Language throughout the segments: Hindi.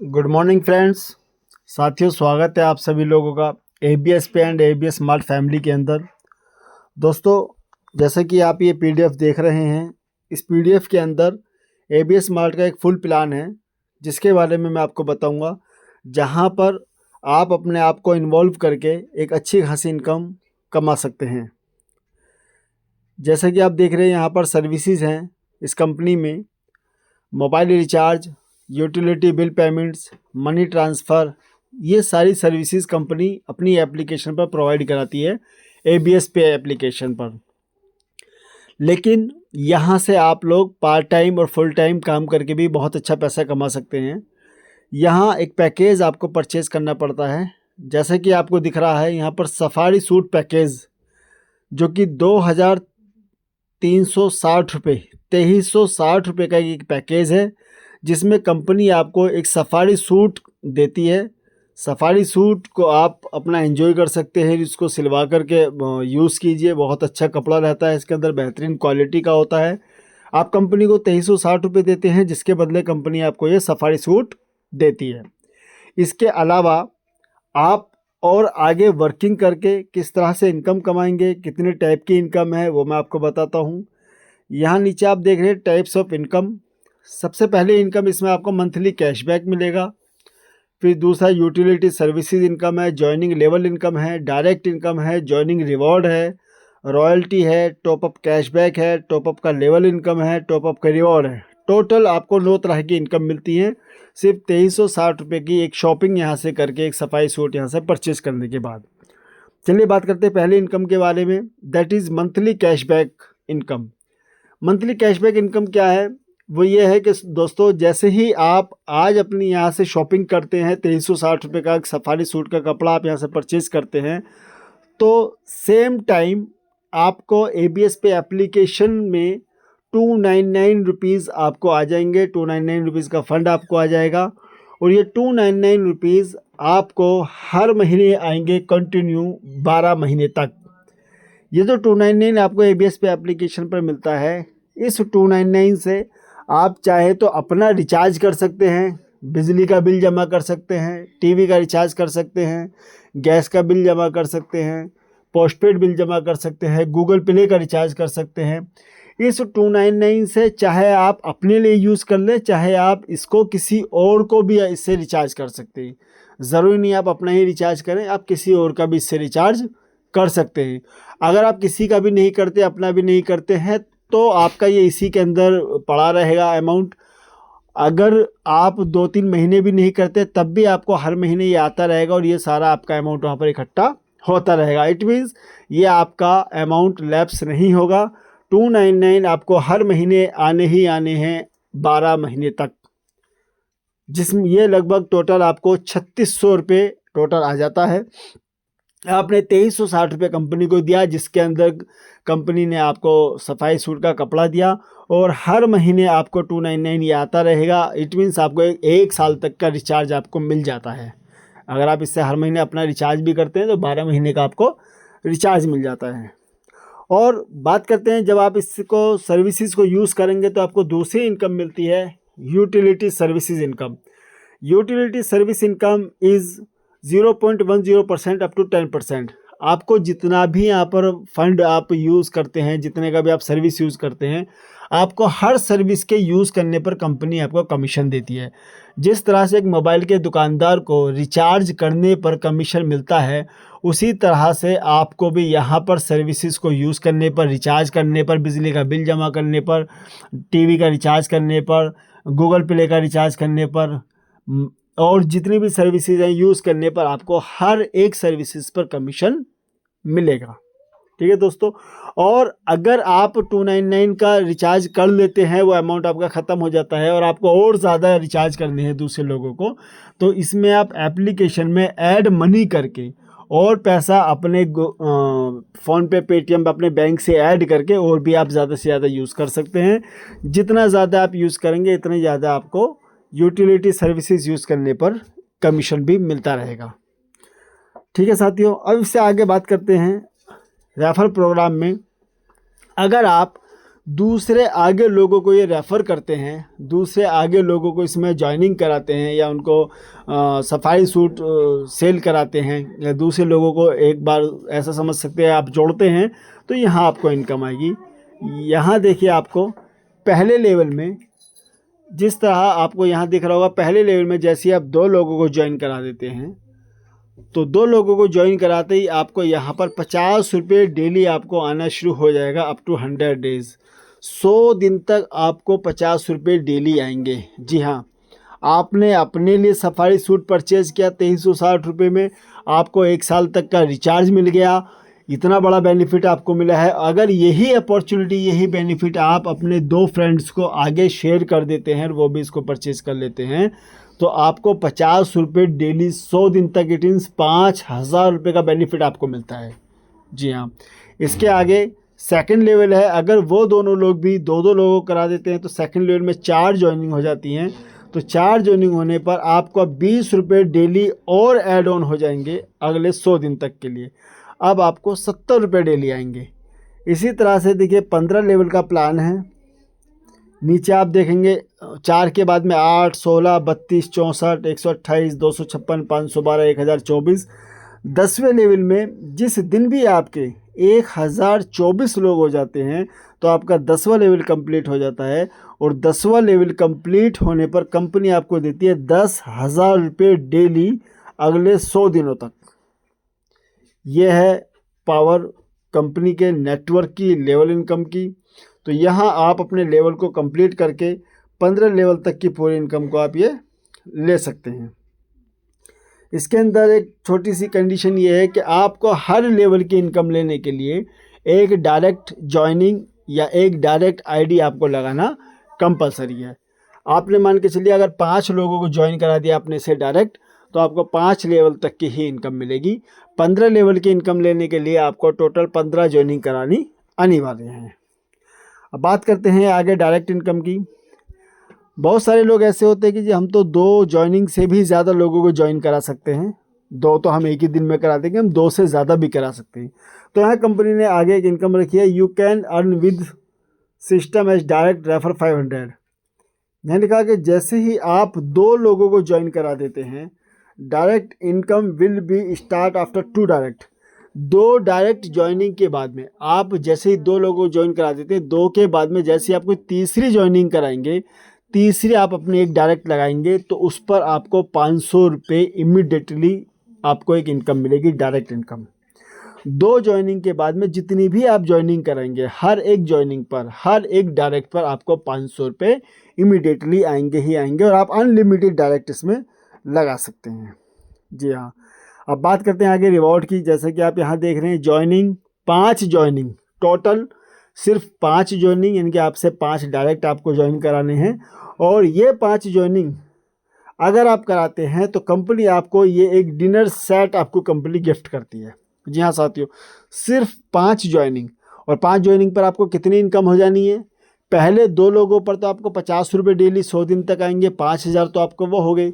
Good morning friends. साथियों, स्वागत है आप सभी लोगों का ABS पे एंड ABS स्मार्ट फैमिली के अंदर। दोस्तों, जैसे कि आप ये PDF देख रहे हैं, इस PDF के अंदर ABS स्मार्ट का एक फुल प्लान है जिसके बारे में मैं आपको बताऊंगा, जहां पर आप अपने आप को इन्वॉल्व करके एक अच्छी खासी इनकम कमा सकते हैं। जैसे कि आप देख रहे हैं, यहाँ पर सर्विसेज हैं इस कंपनी में। Mobile recharge, utility bill payments, money transfer, ये सारी सर्विसेज कंपनी अपनी एप्लीकेशन पर प्रोवाइड कराती है, ABS पे एप्लीकेशन पर। लेकिन यहाँ से आप लोग पार्ट टाइम और फुल टाइम काम करके भी बहुत अच्छा पैसा कमा सकते हैं। यहाँ एक पैकेज आपको परचेज़ करना पड़ता है, जैसे कि आपको दिख रहा है यहाँ पर सफारी सूट पैकेज, जो कि 2360 रुपये, 2360 रुपये का एक पैकेज है, जिसमें कंपनी आपको एक सफारी सूट देती है। सफारी सूट को आप अपना एंजॉय कर सकते हैं, इसको सिलवा करके यूज़ कीजिए। बहुत अच्छा कपड़ा रहता है, इसके अंदर बेहतरीन क्वालिटी का होता है। आप कंपनी को 2360 रुपये देते हैं, जिसके बदले कंपनी आपको ये सफारी सूट देती है। इसके अलावा आप और आगे वर्किंग करके किस तरह से इनकम कमाएंगे, कितने टाइप की इनकम है, वो मैं आपको बताता हूँ। यहाँ नीचे आप देख रहे हैं टाइप्स ऑफ इनकम। सबसे पहले इनकम इसमें आपको मंथली कैशबैक मिलेगा। फिर दूसरा यूटिलिटी सर्विसेज इनकम है, जॉइनिंग लेवल इनकम है, डायरेक्ट इनकम है, जॉइनिंग रिवॉर्ड है, रॉयल्टी है, टॉपअप कैशबैक है, टॉपअप का लेवल इनकम है, टॉपअप का रिवॉर्ड है। टोटल आपको 9 तरह की इनकम मिलती है सिर्फ 2360 रुपये की एक शॉपिंग यहाँ से करके, एक सफाई सूट यहाँ से परचेज करने के बाद। चलिए बात करते हैं पहले इनकम के बारे में, that is monthly cashback income. Monthly cashback income क्या है? वो ये है कि दोस्तों, जैसे ही आप आज अपनी यहाँ से शॉपिंग करते हैं, 2360 रुपये का सफारी सूट का कपड़ा आप यहाँ से परचेज़ करते हैं, तो सेम टाइम आपको ABS पे एप्लीकेशन में 299 रुपीज़ आपको आ जाएंगे। 299 रुपीज़ का फ़ंड आपको आ जाएगा, और ये 299 रुपीज़ आपको हर महीने आएंगे कंटिन्यू 12 महीने तक। ये जो 299 आपको ABS पे एप्लीकेशन पर मिलता है, इस 299 से आप चाहे तो अपना रिचार्ज कर सकते हैं, बिजली का बिल जमा कर सकते हैं, TV का रिचार्ज कर सकते हैं, गैस का बिल जमा कर सकते हैं, पोस्टपेड बिल जमा कर सकते हैं, गूगल प्ले का रिचार्ज कर सकते हैं। इस 299 से चाहे आप अपने लिए यूज़ कर लें, चाहे आप इसको किसी और को भी इससे रिचार्ज कर सकते हैं। ज़रूरी नहीं आप अपना ही रिचार्ज करें, आप किसी और का भी इससे रिचार्ज कर सकते हैं। अगर आप किसी का भी नहीं करते, अपना भी नहीं करते हैं, तो आपका ये इसी के अंदर पड़ा रहेगा अमाउंट। अगर आप 2-3 महीने भी नहीं करते, तब भी आपको हर महीने ये आता रहेगा, और ये सारा आपका अमाउंट वहाँ पर इकट्ठा होता रहेगा। इट मीन्स ये आपका अमाउंट लैप्स नहीं होगा। 299 आपको हर महीने आने ही आने हैं 12 महीने तक, जिसमें ये लगभग टोटल आपको 3600 रुपये टोटल आ जाता है। आपने 2360 रुपये कंपनी को दिया, जिसके अंदर कंपनी ने आपको सफाई सूट का कपड़ा दिया, और हर महीने आपको 299 ये आता रहेगा। इट मीन्स आपको एक साल तक का रिचार्ज आपको मिल जाता है। अगर आप इससे हर महीने अपना रिचार्ज भी करते हैं, तो 12 महीने का आपको रिचार्ज मिल जाता है। और बात करते हैं, जब आप इसको सर्विसेज को यूज़ करेंगे तो आपको दूसरी इनकम मिलती है, utility services income. Utility service income is 0.10% up to 10%। आपको जितना भी यहाँ पर फंड आप यूज़ करते हैं, जितने का भी आप सर्विस यूज़ करते हैं, आपको हर सर्विस के यूज़ करने पर कंपनी आपको कमीशन देती है। जिस तरह से एक मोबाइल के दुकानदार को रिचार्ज करने पर कमीशन मिलता है, उसी तरह से आपको भी यहाँ पर सर्विसेज को यूज़ करने पर, रिचार्ज करने पर, बिजली का बिल जमा करने पर, TV का रिचार्ज करने पर, गूगल प्ले का रिचार्ज करने पर, और जितनी भी सर्विसेज हैं यूज़ करने पर, आपको हर एक सर्विसेज पर कमीशन मिलेगा। ठीक है दोस्तों। और अगर आप 299 का रिचार्ज कर लेते हैं, वो अमाउंट आपका ख़त्म हो जाता है, और आपको और ज़्यादा रिचार्ज करने हैं दूसरे लोगों को, तो इसमें आप एप्लीकेशन में ऐड मनी करके और पैसा अपने फ़ोनपे, पेटीएम पे, अपने बैंक से ऐड करके और भी आप ज़्यादा से ज़्यादा यूज़ कर सकते हैं। जितना ज़्यादा आप यूज़ करेंगे, इतने ज़्यादा आपको यूटिलिटी सर्विसेज यूज़ करने पर कमीशन भी मिलता रहेगा। ठीक है साथियों, अब इससे आगे बात करते हैं रेफर प्रोग्राम में। अगर आप दूसरे आगे लोगों को ये रेफ़र करते हैं, दूसरे आगे लोगों को इसमें ज्वाइनिंग कराते हैं, या उनको सफारी सूट सेल कराते हैं, या दूसरे लोगों को एक बार ऐसा समझ सकते हैं आप जोड़ते हैं, तो यहाँ आपको इनकम आएगी। यहाँ देखिए आपको पहले लेवल में जिस तरह आपको यहाँ दिख रहा होगा, पहले लेवल में जैसे आप 2 लोगों को ज्वाइन करा देते हैं, तो 2 लोगों को ज्वाइन कराते ही आपको यहाँ पर 50 रुपये डेली आपको आना शुरू हो जाएगा अप टू 100 डेज़। 100 दिन तक आपको 50 रुपये डेली आएंगे। जी हाँ, आपने अपने लिए सफारी सूट परचेज़ किया 2360 रुपये में, आपको 1 साल तक का रिचार्ज मिल गया। इतना बड़ा बेनिफिट आपको मिला है। अगर यही अपॉर्चुनिटी, यही बेनिफिट आप अपने 2 फ्रेंड्स को आगे शेयर कर देते हैं और वो भी इसको परचेज़ कर लेते हैं, तो आपको 50 रुपये डेली 100 दिन तक, इट मीन्स 5000 रुपये का बेनिफिट आपको मिलता है। जी हाँ, इसके आगे सेकंड लेवल है। अगर वो दोनों लोग भी 2-2 लोगों को करा देते हैं तो सेकंड लेवल में 4 ज्वाइनिंग हो जाती हैं। तो 4 ज्वाइनिंग होने पर आपको 20 रुपये डेली और ऐड ऑन हो जाएंगे अगले 100 दिन तक के लिए। अब आपको 70 रुपये डेली आएंगे। इसी तरह से देखिए 15 लेवल का प्लान है। नीचे आप देखेंगे 4 के बाद में 8, 16, 32, 64, 128, 256, 512, 1024। 10वें लेवल में जिस दिन भी आपके 1024 लोग हो जाते हैं तो आपका 10वां लेवल कंप्लीट हो जाता है। और 10वां लेवल कंप्लीट होने पर कंपनी आपको देती है 10,000 रुपये डेली अगले 100 दिनों तक। यह है पावर कंपनी के नेटवर्क की, लेवल इनकम की। तो यहाँ आप अपने लेवल को कंप्लीट करके 15 लेवल तक की पूरी इनकम को आप ये ले सकते हैं। इसके अंदर एक छोटी सी कंडीशन ये है कि आपको हर लेवल की इनकम लेने के लिए एक डायरेक्ट ज्वाइनिंग या एक डायरेक्ट आईडी आपको लगाना कंपलसरी है। आपने मान के चलिए अगर 5 लोगों को ज्वाइन करा दिया आपने से डायरेक्ट, तो आपको 5 लेवल तक की ही इनकम मिलेगी। 15 लेवल की इनकम लेने के लिए आपको टोटल 15 ज्वाइनिंग करानी अनिवार्य है। अब बात करते हैं आगे डायरेक्ट इनकम की। बहुत सारे लोग ऐसे होते हैं कि जी हम तो 2 ज्वाइनिंग से भी ज़्यादा लोगों को ज्वाइन करा सकते हैं। 2 तो हम एक ही दिन में करा देंगे, हम 2 से ज़्यादा भी करा सकते हैं। तो यहाँ कंपनी ने आगे एक इनकम रखी है, you can earn with system as direct refer 500। यहाँ लिखा कि जैसे ही आप 2 लोगों को ज्वाइन करा देते हैं, direct income will be start after 2 direct. 2 direct joining के बाद में आप जैसे ही 2 लोगों को ज्वाइन करा देते हैं, 2 के बाद में जैसे ही आपको तीसरी ज्वाइनिंग कराएंगे, तीसरी आप अपनी एक डायरेक्ट लगाएंगे, तो उस पर आपको 500 रुपये इमीडिएटली आपको एक इनकम मिलेगी, डायरेक्ट इनकम। 2 ज्वाइनिंग के बाद में जितनी भी आप ज्वाइनिंग कराएंगे, हर एक ज्वाइनिंग पर, हर एक डायरेक्ट पर आपको 500 रुपये इमीडिएटली आएंगे ही आएंगे, और आप अनलिमिटेड डायरेक्ट इसमें लगा सकते हैं। जी हाँ, अब बात करते हैं आगे रिवॉर्ड की। जैसे कि आप यहाँ देख रहे हैं ज्वाइनिंग, 5 ज्वाइनिंग टोटल, सिर्फ 5 ज्वाइनिंग, यानी कि आपसे 5 डायरेक्ट आपको ज्वाइन कराने हैं। और ये 5 ज्वाइनिंग अगर आप कराते हैं तो कंपनी आपको ये एक डिनर सेट आपको कंपनी गिफ्ट करती है। जी हाँ साथियों, सिर्फ 5 ज्वाइनिंग, और 5 ज्वाइनिंग पर आपको कितनी इनकम हो जानी है? पहले 2 लोगों पर तो आपको 50 रुपये डेली 100 दिन तक आएंगे, 5000 तो आपको वो हो गई।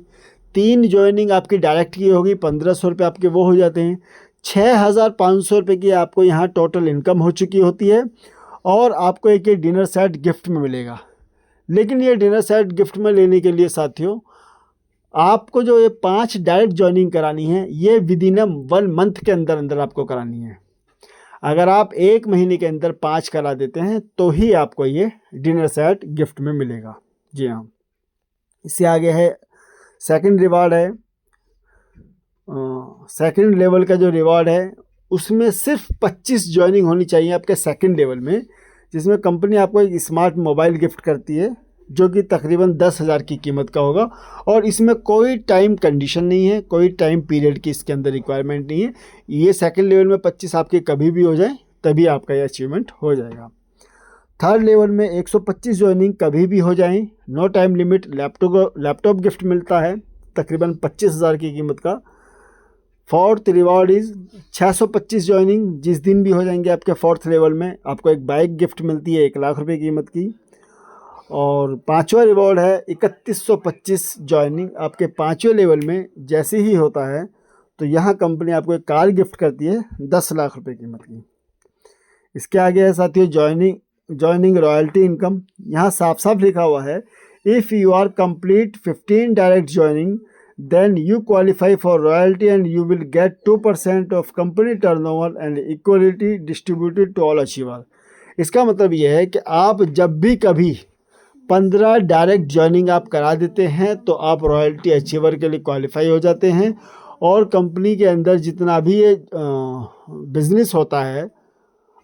3 ज्वाइनिंग आपकी डायरेक्ट की होगी, 1500 रुपये आपके वो हो जाते हैं। 6500 रुपये की आपको यहाँ टोटल इनकम हो चुकी होती है, और आपको एक ये डिनर सेट गिफ्ट में मिलेगा। लेकिन ये डिनर सेट गिफ्ट में लेने के लिए साथियों, आपको जो ये 5 डायरेक्ट ज्वाइनिंग करानी है, ये विद इन 1 मंथ के अंदर अंदर आपको करानी है। अगर आप 1 महीने के अंदर 5 करा देते हैं तो ही आपको ये डिनर सेट गिफ्ट में मिलेगा। जी हाँ, इससे आगे है सेकंड रिवार्ड है। सेकंड लेवल का जो रिवार्ड है उसमें सिर्फ 25 ज्वाइनिंग होनी चाहिए आपके सेकंड लेवल में, जिसमें कंपनी आपको एक स्मार्ट मोबाइल गिफ्ट करती है जो कि तकरीबन 10,000 की कीमत का होगा। और इसमें कोई टाइम कंडीशन नहीं है, कोई टाइम पीरियड की इसके अंदर रिक्वायरमेंट नहीं है। ये सेकंड लेवल में 25 आपके कभी भी हो जाए तभी आपका ये अचीवमेंट हो जाएगा। थर्ड लेवल में 125 ज्वाइनिंग कभी भी हो जाए, no time limit. Laptop gift मिलता है तकरीबन 25,000 की कीमत का। फोर्थ रिवॉर्ड इज़ 625 ज्वाइनिंग जिस दिन भी हो जाएंगे आपके फोर्थ लेवल में, आपको एक बाइक गिफ्ट मिलती है 1 लाख रुपए कीमत की। और 5वां रिवॉर्ड है 3125 ज्वाइनिंग आपके 5वें लेवल में जैसे ही होता है तो यहाँ कंपनी आपको एक कार गिफ्ट करती है 10 लाख रुपए कीमत की। इसके आगे है साथियों ज्वाइनिंग जॉइनिंग रॉयल्टी इनकम, यहाँ साफ साफ लिखा हुआ है if you are complete 15 direct joining then you qualify for royalty and you will get 2% of company turnover and equality distributed to all achiever। इसका मतलब यह है कि आप जब भी कभी 15 डायरेक्ट ज्वाइनिंग आप करा देते हैं तो आप रॉयल्टी अचीवर के लिए क्वालिफाई हो जाते हैं, और कंपनी के अंदर जितना भी ये बिजनेस होता है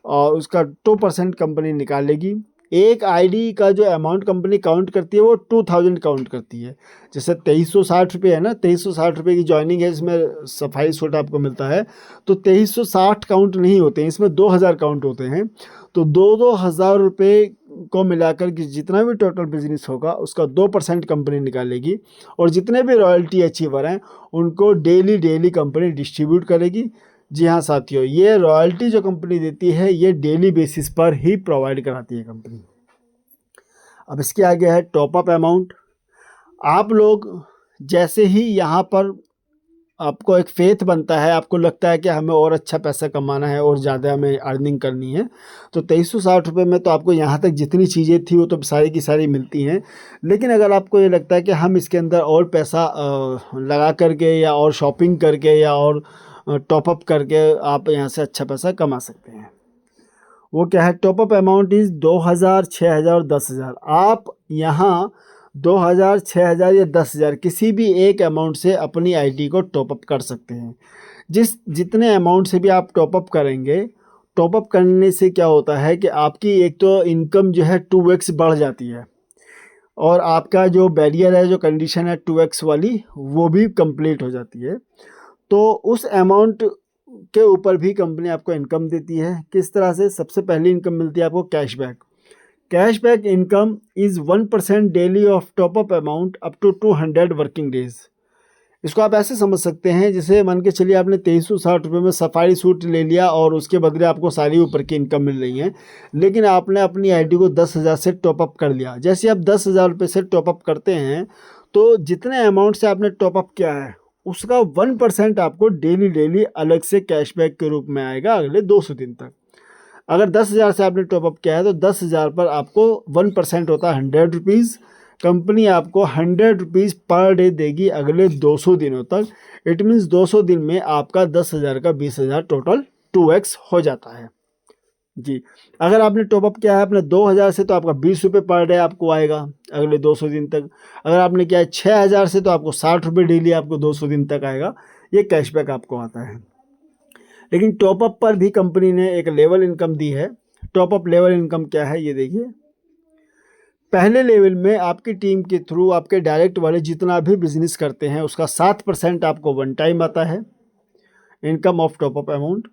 और उसका 2% कंपनी निकालेगी। एक आईडी का जो अमाउंट कंपनी काउंट करती है वो 2000 काउंट करती है। जैसे 2360 रुपये है ना, 2360 रुपये की ज्वाइनिंग है, इसमें सफाई सूट आपको मिलता है, तो 2360 काउंट नहीं होते हैं, इसमें 2000 काउंट होते हैं। तो 2,000 रुपये को मिलाकर के जितना भी टोटल बिजनेस होगा उसका 2% कंपनी निकालेगी, और जितने भी रॉयल्टी अचीवर हैं उनको डेली कंपनी डिस्ट्रीब्यूट करेगी। जी हाँ साथियों, ये रॉयल्टी जो कंपनी देती है ये डेली बेसिस पर ही प्रोवाइड कराती है कंपनी। अब इसके आगे है टॉप अप अमाउंट। आप लोग जैसे ही यहाँ पर आपको एक फेथ बनता है, आपको लगता है कि हमें और अच्छा पैसा कमाना है और ज़्यादा हमें अर्निंग करनी है, तो 2360 रुपये में तो आपको यहाँ तक जितनी चीज़ें थी वो तो सारी की सारी मिलती हैं। लेकिन अगर आपको ये लगता है कि हम इसके अंदर और पैसा लगा करके या और शॉपिंग करके या और टॉपअप करके आप यहाँ से अच्छा पैसा कमा सकते हैं, वो क्या है, टॉपअप अमाउंट इज़ 2000, 6000 और 10,000। आप यहाँ 2000, 6000 या 10,000 किसी भी एक अमाउंट से अपनी आईडी को टॉपअप कर सकते हैं। जितने अमाउंट से भी आप टॉपअप करेंगे, टॉपअप करने से क्या होता है कि आपकी एक तो इनकम जो है 2x बढ़ जाती है, और आपका जो बैरियर है, जो कंडीशन है 2x वाली, वो भी कंप्लीट हो जाती है। तो उस अमाउंट के ऊपर भी कंपनी आपको इनकम देती है। किस तरह से? सबसे पहली इनकम मिलती है आपको cashback. Cashback income is 1% daily of top up amount up to 200 working days. इसको आप ऐसे समझ सकते हैं, जैसे मान के चलिए आपने 2360 रुपये में सफारी सूट ले लिया और उसके बदले आपको सारी ऊपर की इनकम मिल रही है, लेकिन आपने अपनी आईडी को 10,000 से टॉपअप कर लिया। जैसे आप 10,000 रुपये से टॉपअप करते हैं तो जितने अमाउंट से आपने टॉपअप किया है उसका 1% आपको डेली अलग से कैशबैक के रूप में आएगा अगले 200 दिन तक। अगर 10,000 से आपने टॉपअप किया है तो 10,000 पर आपको 1% होता है 100 रुपीज़। कंपनी आपको 100 रुपीज़ पर डे देगी अगले 200 दिनों तक। इट मीन्स 200 दिन में आपका 10,000 का 20,000 टोटल 2x हो जाता है जी। अगर आपने टॉपअप किया है अपने 2,000 से तो आपका 20 रुपये पर डे आपको आएगा अगले 200 दिन तक। अगर आपने किया है 6,000 से तो आपको 60 रुपये डेली आपको 200 दिन तक आएगा। ये कैशबैक आपको आता है। लेकिन टॉपअप पर भी कंपनी ने एक लेवल इनकम दी है। टॉपअप लेवल इनकम क्या है ये देखिए। पहले लेवल में आपकी टीम के थ्रू आपके डायरेक्ट वाले जितना भी बिजनेस करते हैं उसका 7% आपको वन टाइम आता है income of top up amount.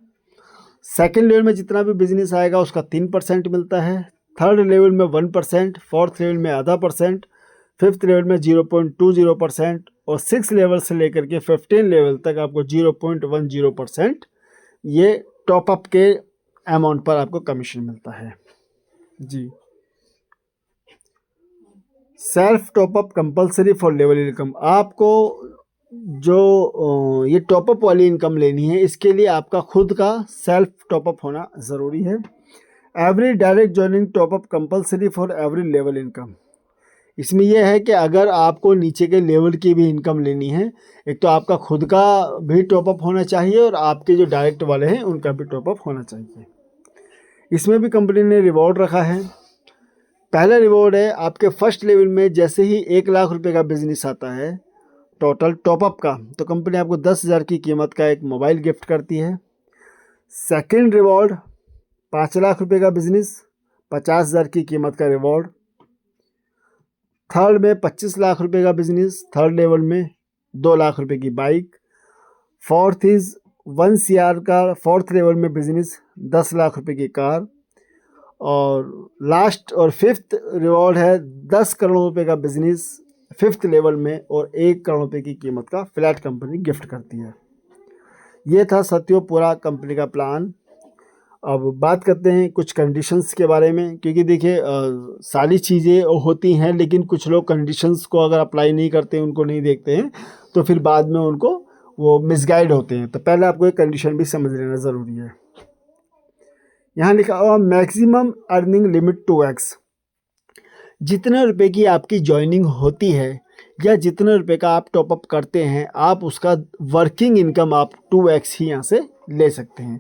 Second level में जितना भी बिजनेस आएगा उसका 3% मिलता है। थर्ड लेवल में 1%, फोर्थ लेवल में आधा %, फिफ्थ लेवल में 0.20% और सिक्स लेवल से लेकर के 15 लेवल तक आपको 0.10% ये टॉपअप के अमाउंट पर आपको कमीशन मिलता है जी। Self top up compulsory for level income. आपको जो ये टॉपअप वाली इनकम लेनी है इसके लिए आपका खुद का सेल्फ टॉपअप होना ज़रूरी है। Every direct joining top up compulsory for every level income. इसमें यह है कि अगर आपको नीचे के लेवल की भी इनकम लेनी है, एक तो आपका खुद का भी टॉपअप होना चाहिए और आपके जो डायरेक्ट वाले हैं उनका भी टॉपअप होना चाहिए। इसमें भी कंपनी ने रिवॉर्ड रखा है। पहला रिवॉर्ड है आपके फर्स्ट लेवल में जैसे ही 1 लाख रुपए का बिजनेस आता है टोटल टॉपअप का, तो कंपनी आपको 10,000 की कीमत का एक मोबाइल गिफ्ट करती है। सेकंड रिवॉर्ड 5 लाख रुपए का बिजनेस, 50,000 की कीमत का रिवॉर्ड। थर्ड में 25 लाख रुपए का बिजनेस, थर्ड लेवल में 2 लाख रुपए की बाइक। फोर्थ इज़ 1 CR का फोर्थ लेवल में बिजनेस, 10 लाख रुपए की कार। और लास्ट और फिफ्थ रिवॉर्ड है 10 करोड़ रुपए का बिजनेस फिफ्थ लेवल में और 1 करोड़ रुपए की कीमत का फ्लैट कंपनी गिफ्ट करती है। ये था साथियों पूरा कंपनी का प्लान। अब बात करते हैं कुछ कंडीशंस के बारे में, क्योंकि देखिए सारी चीज़ें होती हैं लेकिन कुछ लोग कंडीशंस को अगर अप्लाई नहीं करते, उनको नहीं देखते हैं, तो फिर बाद में उनको वो मिसगाइड होते हैं। तो पहले आपको एक कंडीशन भी समझ लेना ज़रूरी है। यहाँ लिखा हुआ मैक्सिमम अर्निंग लिमिट 2x। जितने रुपए की आपकी ज्वाइनिंग होती है या जितने रुपए का आप टॉपअप करते हैं, आप उसका वर्किंग इनकम आप 2x ही यहाँ से ले सकते हैं।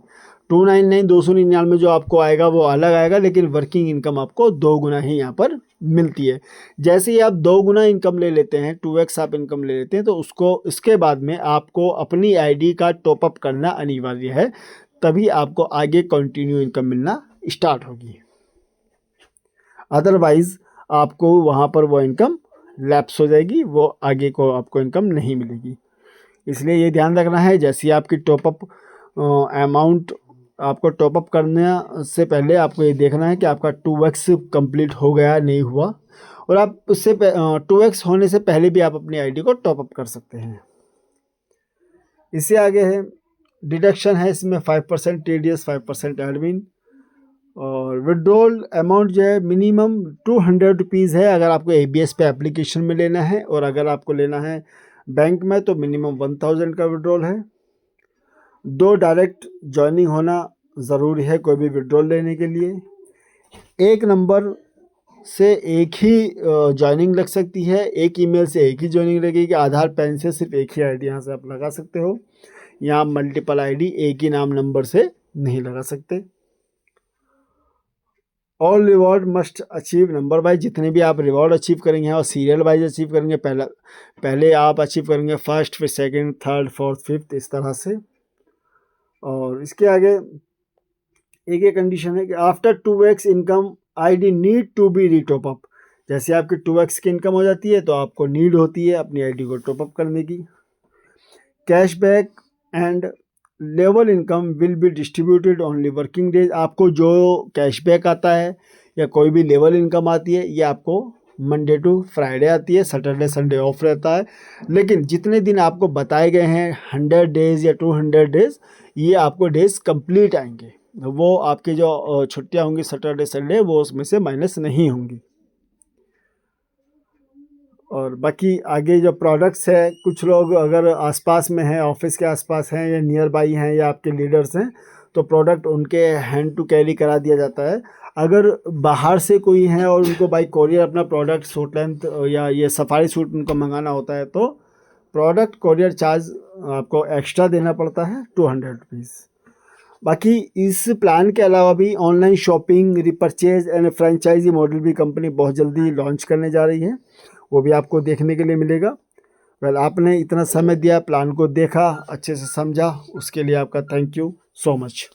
299 299 जो आपको आएगा वो अलग आएगा, लेकिन वर्किंग इनकम आपको 2 गुना ही यहाँ पर मिलती है। जैसे ही आप 2 गुना इनकम ले लेते हैं, 2x आप इनकम ले लेते हैं, तो उसको इसके बाद में आपको अपनी आईडी का टॉपअप करना अनिवार्य है, तभी आपको आगे कंटिन्यू इनकम मिलना स्टार्ट होगी। अदरवाइज आपको वहाँ पर वो इनकम लैप्स हो जाएगी, वो आगे को आपको इनकम नहीं मिलेगी। इसलिए ये ध्यान रखना है, जैसे आपकी टॉपअप अमाउंट आपको टॉपअप करने से पहले आपको ये देखना है कि आपका 2x कंप्लीट हो गया नहीं हुआ, और आप उससे 2x होने से पहले भी आप अपनी आईडी को टॉपअप कर सकते हैं। इससे आगे है डिडक्शन है, इसमें 5% TDS, 5% एडमिन, और विड्रॉल अमाउंट जो है मिनिमम 200 रुपीज़ है अगर आपको ABS पे एप्लीकेशन में लेना है, और अगर आपको लेना है बैंक में तो मिनिमम 1000 का विड्रॉल है। 2 डायरेक्ट ज्वाइनिंग होना ज़रूरी है कोई भी विड्रॉल लेने के लिए। एक नंबर से एक ही ज्वाइनिंग लग सकती है, एक ईमेल से एक ही ज्वाइनिंग लगेगी। आधार पैन से सिर्फ एक ही आईडी यहाँ से आप लगा सकते हो, यहाँ मल्टीपल आईडी एक ही नाम नंबर से नहीं लगा सकते। All reward must achieve number wise, जितने भी आप रिवॉर्ड अचीव करेंगे और सीरियल वाइज अचीव करेंगे। पहले आप अचीव करेंगे फर्स्ट, फिर सेकंड, थर्ड, फोर्थ, फिफ्थ, इस तरह से। और इसके आगे एक कंडीशन है कि after 2x income ID need to be retop up. जैसे आपकी 2x की इनकम हो जाती है तो आपको नीड होती है अपनी आईडी को टॉपअप करने की। Cashback and level income will be distributed only working days. आपको जो कैशबैक आता है या कोई भी लेवल इनकम आती है, ये आपको मंडे टू फ्राइडे आती है, सैटरडे संडे ऑफ रहता है। लेकिन जितने दिन आपको बताए गए हैं 100 डेज़ या 200 डेज़, ये आपको डेज़ कंप्लीट आएंगे। वो आपकी जो छुट्टियां होंगी सैटरडे संडे, वो उसमें से माइनस नहीं होंगी। और बाकी आगे जो प्रोडक्ट्स है, कुछ लोग अगर आसपास में हैं, ऑफिस के आसपास हैं या नियर बाई हैं या आपके लीडर्स हैं, तो प्रोडक्ट उनके हैंड टू कैरी करा दिया जाता है। अगर बाहर से कोई है और उनको बाई कोरियर अपना प्रोडक्ट सूट लेंथ या ये सफारी सूट उनको मंगाना होता है, तो प्रोडक्ट कोरियर चार्ज आपको एक्स्ट्रा देना पड़ता है 200 रुपीज़। बाकी इस प्लान के अलावा भी online shopping, repurchase and franchise model भी कंपनी बहुत जल्दी लॉन्च करने जा रही है, वो भी आपको देखने के लिए मिलेगा। वेल, आपने इतना समय दिया, प्लान को देखा, अच्छे से समझा, उसके लिए आपका थैंक यू सो मच।